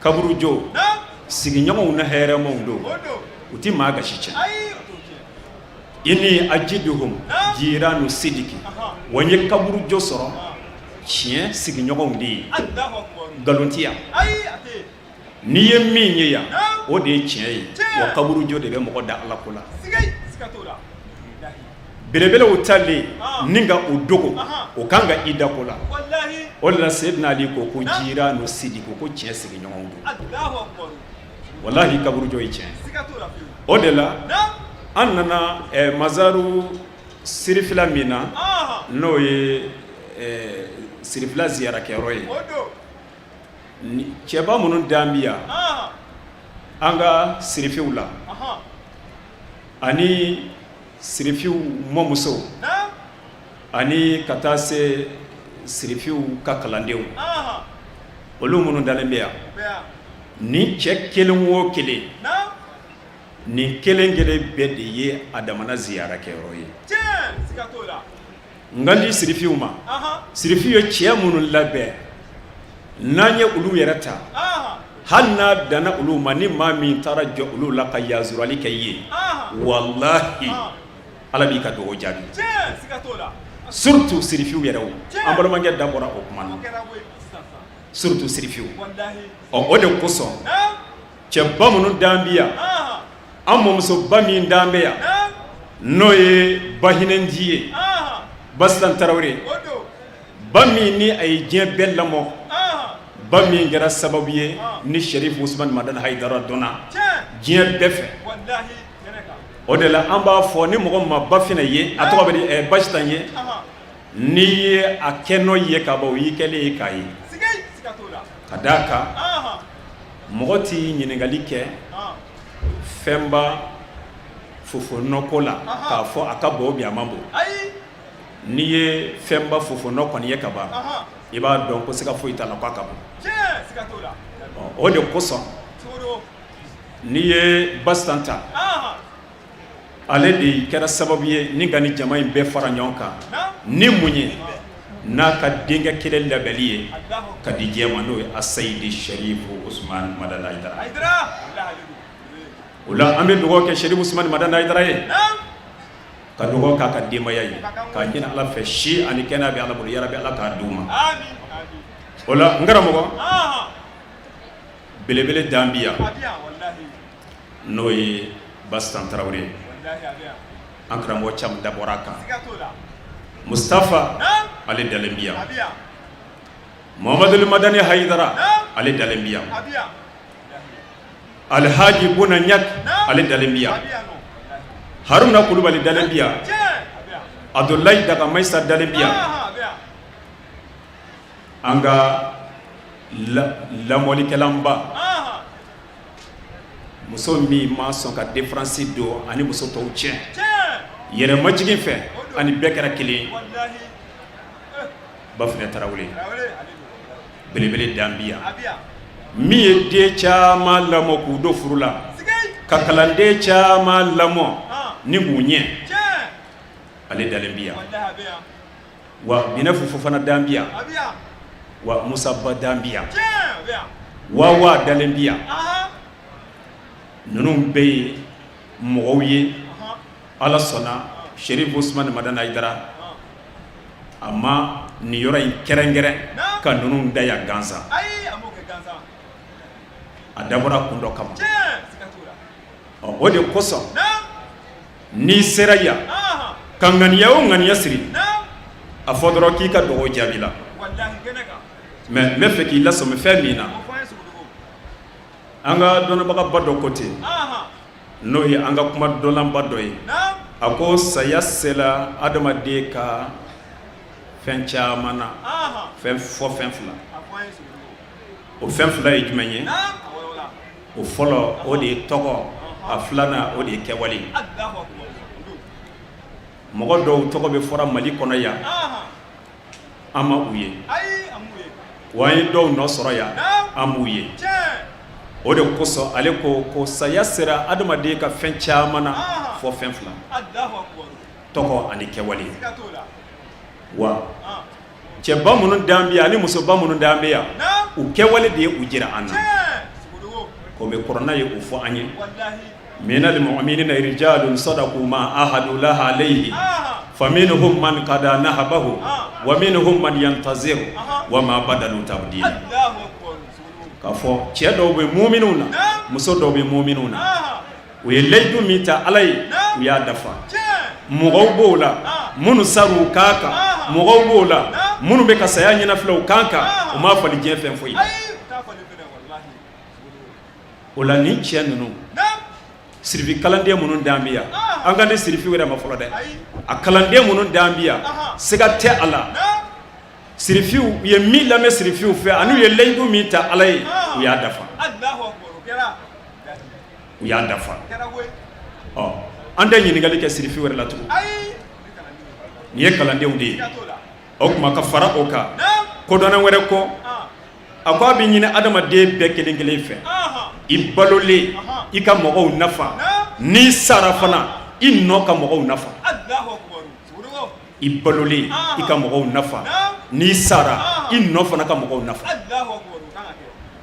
kaburu jo sigi nyoy na here mawdo uti maga shiche ini ajiduhum jiranu sidiki wanye kaburu jo soro chien sigi nyoy ndi galontia ni ye minye ya o de chien wa kaburu jo de be mo da Allah kula belebele utali ninga udogo ukanga ida kula wala sayyidina Ali ko jiranu sidiki ko chien sigi nyoy ndi wallahi kaburu jo chien o de la annana mazaru sirifla mina no ye sirifla ziyara keroye cheba munun dambia anga sirifiula ani sirifiu momuso ani katase sirifiu kakalandeu olu munun dalembea ni chekelen wo kele ni kelengele bede ye adamana ziyara keroye ngandi sirifiuma sirifiu che munun labe nanye ulu yerata hanna dana ulu mani ma min tarajo ulu la kayazuru alikaye wallahi ala bi ka do jabi surtout sirifiu yeraw ambalo mangi dabora okman surtout sirifiu o de koso che bamunu dambia ammo so bami ndambeya noye bahinendiye bastan tarawre bami ni ay jebel lamo bami ngara sababiye ni Sharif Ousmane Madane Haidara dona jien befe odela amba fo ni mo ma bafina ye atoba be bashtan ye ni akeno ye kabo yikele kai kadaka mogoti nyiningali ke femba fufu nokola ka fo akabo bi amambo niye femba fufu nokon ye kaba iba don ko sika fo itala kwa kabo o de koso niye bastanta ale di kera sababu ye ni gani jama be fara nyonka ni munye na ka denga kele labeliye ka di jema no asayidi Sharif Ousmane Madane Haidara ula ambe dugo ke Sharif Ousmane Madane Haidara ye ka dugo ka dema yayi ka jina ala fe shi ani kena bi ala bul yara bi ala ka duma amin ula ngara mo belebele dambia noy bastan Traoré ankara mo cham daboraka Mustafa ali dalembia Muhammadul Madane Haidara ali dalembia Alhaji Buna Nyak ali dalembia Haruna Kulubali dalembia Abdullahi daga Maisa dalembia anga la moli kelamba muso mi ma son ka difference do ani muso to tien yere majigin fe ani bekara kili bafne Traoré belebele dambia mi de chama lamo ku do furula kakalande chama lamo ni munye ale dalembia wa binafu fofana dambia wa Musa Badambia wa dalembia nunun be moye ala sona Sharif Ousmane Madane Haidara amma ni yora in kerengere ka nunun daya ganza adabora kundo kama o de koso ni seraya kangania o ngania siri afodoro ki ka dogo jabila mais me fe ki la so me fe mina anga dona baga baddo côté no yi anga kuma dolan baddo yi ako saya sela adamaden ka fɛn caman na fɛn fila o fɛn fila ye jumɛn ye o fɔlɔ o de ye tɔgɔ a filanan o de ye kɛwale mɔgɔ dɔw tɔgɔ bɛ fɔra Mali kɔnɔ yan an ma u ye wa an ye dɔw nɔ sɔrɔ yan an m'u ye o de kosɔn ale ko saya sera adamaden ka fɛn caman na fɔ fɛn fila tɔgɔ ani kɛwale wa cɛba minnu dan bɛ yan ani musoba minnu dan bɛ yan u kɛwale de ye u jira an na ko bɛ kɔrɔna ye o fɔ an ye minal mu'minina rijalun sadaqu ma ahadu laha alayhi faminhum man qada nahabahu wa minhum man yantaziru wa ma badalu tabdila k'a fɔ cɛ dɔw bɛ mu'minun na muso dɔw bɛ mu'minun na u ye layidu min ta Ala ye u y'a dafa mɔgɔw b'o la minnu saru kan kan mɔgɔw b'o la minnu bɛ ka saya ɲɛnafilɛ u kan kan u m'a fali diɲɛ fɛn foyi o la ni cɛ ninnu sirifi kalanden minnu dan bɛ yan an ka ne sirifi wɛrɛ ma fɔlɔ dɛ a kalanden minnu dan bɛ yan siga tɛ a la sirifiw u ye min lamɛn sirifiw fɛ ani u ye layidu min ta Ala ye u y'a dafa u y'a dafa an tɛ ɲininkali kɛ sirifi wɛrɛ la tugun nin ye kalandenw de ye o tuma ka fara o kan kodɔnna wɛrɛ kɔ a ko a bɛ ɲini adamaden bɛɛ kelen kelen fɛ i balolen i ka mɔgɔw nafa n'i sara fana i nɔ ka mɔgɔw nafa i balolen i ka mɔgɔw nafa n'i sara i nɔ fana ka mɔgɔw nafa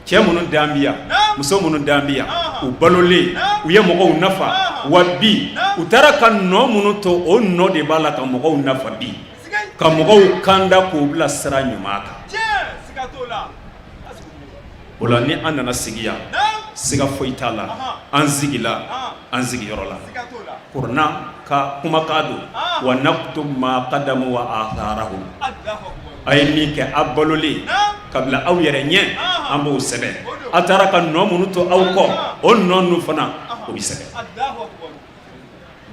cɛ minnu dan bɛ yan muso minnu dan bɛ yan u balolen u ye mɔgɔw nafa wa bi u taara ka nɔ minnu to o nɔ de b'a la ka mɔgɔw nafa bi ka mɔgɔw kanda k'u bila sira ɲuman kan o la ni an nana sigi yan siga foyi t'a la an sigila an sigiyɔrɔ la kuranna ka kumakan don wa naktubu ma qaddamu wa atharahum a ye min kɛ a balolen kabila aw yɛrɛ ɲɛ an b'o sɛbɛn a taara ka nɔ minnu to aw kɔ o nɔ ninnu fana o bɛ sɛbɛn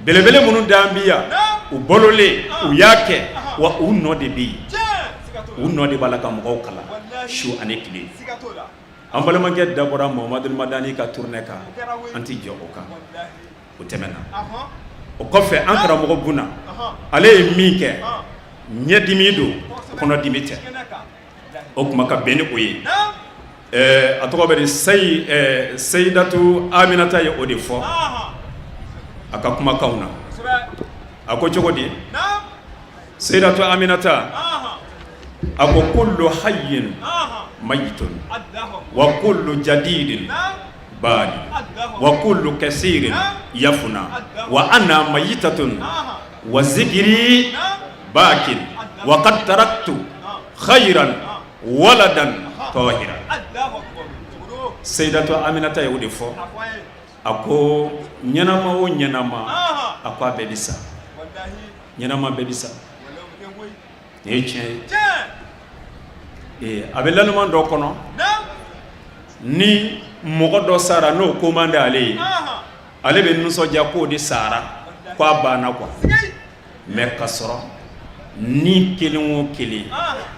belebele minnu dan bi yan u balolen u y'a kɛ wa u nɔ de bɛ yen u nɔ de b'a la ka mɔgɔw kalan su ani tile an balimakɛ da bɔra Mamadu Madani ka tournée kan an tɛ jɔ o kan o tɛmɛna o kɔfɛ an karamɔgɔ Buna ale ye min kɛ ɲɛdimi don kɔnɔdimi tɛ o kuma ka bɛn ni o ye a tɔgɔ bɛ di Seyidatu Aminata ye o de fɔ a ka kumakanw na a ko cogo di Seyidatu Aminata a ko kullu hayyin mayitun wa kullu jadidin bali wa kullu kasirin yafuna wa ana mayitatun wa zikri bakin wa qad taraktu khayran waladan tahiran Seyidatu Aminata ye o de fɔ a ko ɲɛnama o ɲɛnama a ko a bɛɛ bɛ sa ɲɛnama bɛɛ bɛ sa nin ye tiɲɛ ye a bɛ laluman dɔ kɔnɔ ni mɔgɔ dɔ sara n'o ko man di ale ye ale bɛ nisɔndiya k'o de sara ko a banna quoi mais ka sɔrɔ ni kelen o kelen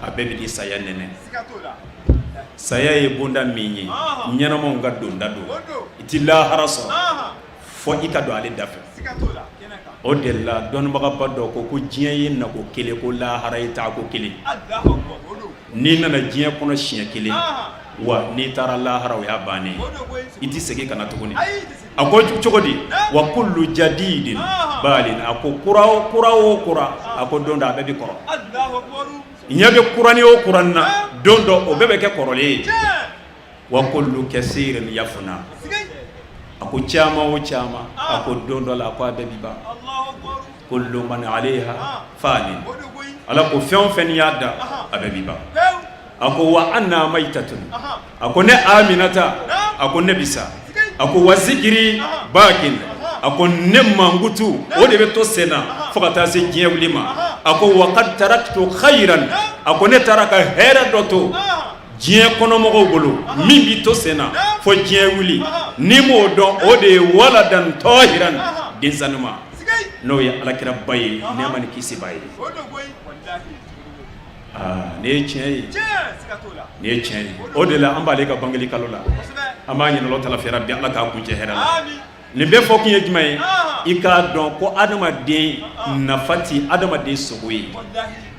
a bɛɛ bɛ di saya nɛnɛ saya ye bonda min ye ɲɛnamaw ka donda don i ti lahara sɔrɔ fɔ i ka don ale da fɛ o de la dɔnnibagaba dɔ ko diɲɛ ye nako kelen ko lahara ye taa ko kelen n'i nana diɲɛ kɔnɔ siɲɛ kelen wa n'i taara lahara o y'a bannen i ti segin kana tuguni a ko cogo di wa kullu jadidin balin a ko kura o kura a ko don dɔ a bɛɛ bɛ kɔrɔ ɲɛ bɛ kurani o kuran na don dɔ o bɛɛ bɛ kɛ kɔrɔlen ye wa kullu kasirin yafuna a ko caman o caman a ko don dɔ la a ko a bɛɛ bɛ ban kullu man alayha fanin ala ko fɛn o fɛn y'a da a bɛɛ bɛ ban a ko wa anna maytatun a ko ne Aminata a ko ne bisa a ko wa zikiri bakin a ko ne mangutu o de bɛ to sen na fo ka taa se diɲɛ wuli ma a ko wa qad taraktu khayran a ko ne taara ka hɛrɛ dɔ to diɲɛ kɔnɔmɔgɔw bolo min bi to sen na fo diɲɛ wuli ni m'o dɔn o de ye waladan tahiran densanima n'o ye alakira ba ye nɛɛma ni kisi ba ye nin ye tiɲɛ ye nin ye tiɲɛ ye o de la an b'ale ka bangeli kalo la an b'a ɲini Alahu taala fɛ Rabi Ala k'a kuncɛ hɛrɛ la nin bɛɛ fɔ kun ye jumɛn ye i k'a dɔn ko adamaden nafa ti adamaden sogo ye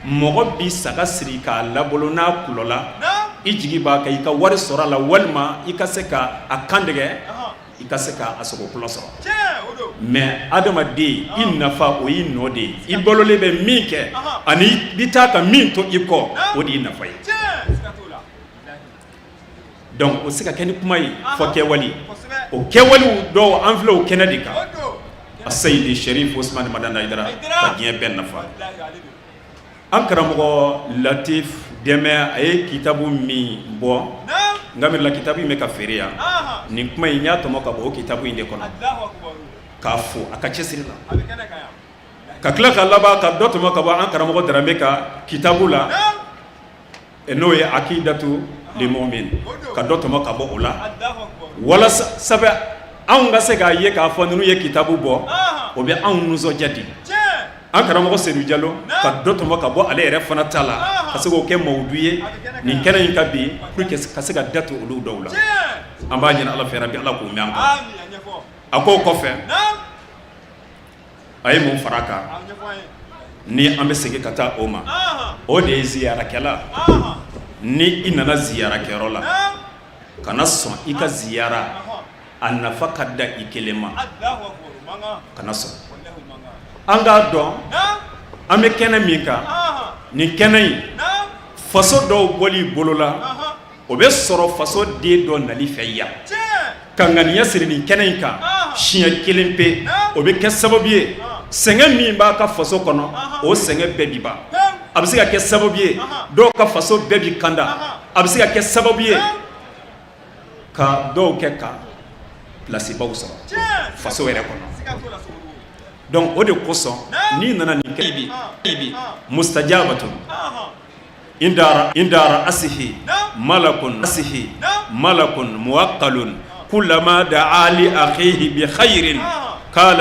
mɔgɔ bi saga siri k'a labolo n'a kulɔ la i jigi b'a kan i ka wari sɔrɔ a la walima i ka se ka a kan dɛgɛ i ka se ka a sogo kulɔ sɔrɔ mais adamaden i nafa o y'i nɔ de ye i balolen bɛ min kɛ ani i bi taa ka min to i kɔ o de y'i nafa ye donc o se ka kɛ ni kuma ye fɔ kɛwali o kɛwaliw dɔw an filɛ o kɛnɛ de kan a Seyidi Sherif Usmani Madanda Haidara ka diɲɛ bɛɛ nafa an karamɔgɔ Latif Dɛmɛ a ye kitabu min bɔ n ka miirila kitabu in bɛ ka feere yan nin kuma in n y'a tɔmɔ ka bɔ o kitabu in de kɔnɔ k'a fo a ka cɛsiri la ka tila ka laban ka dɔ tɔmɔ ka bɔ an karamɔgɔ Daramɛ ka kitabu la n'o ye Akidatu li Mu'min ka dɔ tɔmɔ ka bɔ o la walasa sabu anw ka se k'a ye k'a fɔ ninnu ye kitabu bɔ o bɛ anw nisɔndiya di an karamɔgɔ Seydou Diallo ka dɔ tɔmɔ ka bɔ ale yɛrɛ fana ta la ka se k'o kɛ mawudu ye nin kɛnɛ in ka bi pour que ka se ka datu olu dɔw la an b'a ɲini Ala fɛ Rabi Ala k'o mɛn an kan a k'o kɔfɛ a ye mun fara a kan ni an bɛ segin ka taa o ma o de ye ziyarakɛla ni i nana ziyarakɛyɔrɔ la kana sɔn i ka ziyara a nafa ka da i kelen ma kana sɔn an k'a dɔn an bɛ kɛnɛ min kan nin kɛnɛ in faso dɔw bɔli bolo la o bɛ sɔrɔ faso den dɔ nali fɛ yan ka ŋaniya siri nin kɛnɛ in kan siɲɛ kelen pe o bɛ kɛ sababu ye sɛgɛn min b'a ka faso kɔnɔ o sɛgɛn bɛɛ bi ban a bɛ se ka kɛ sababu ye dɔw ka faso bɛɛ bi kanda a bɛ se ka kɛ sababu ye ka dɔw kɛ ka pilasibaw sɔrɔ faso yɛrɛ kɔnɔ donc o de kosɔn n'i nana nin kɛ ibi mustajabatun indara asihi malakun muwakkalun kullama da'a li akhihi bi khairin qala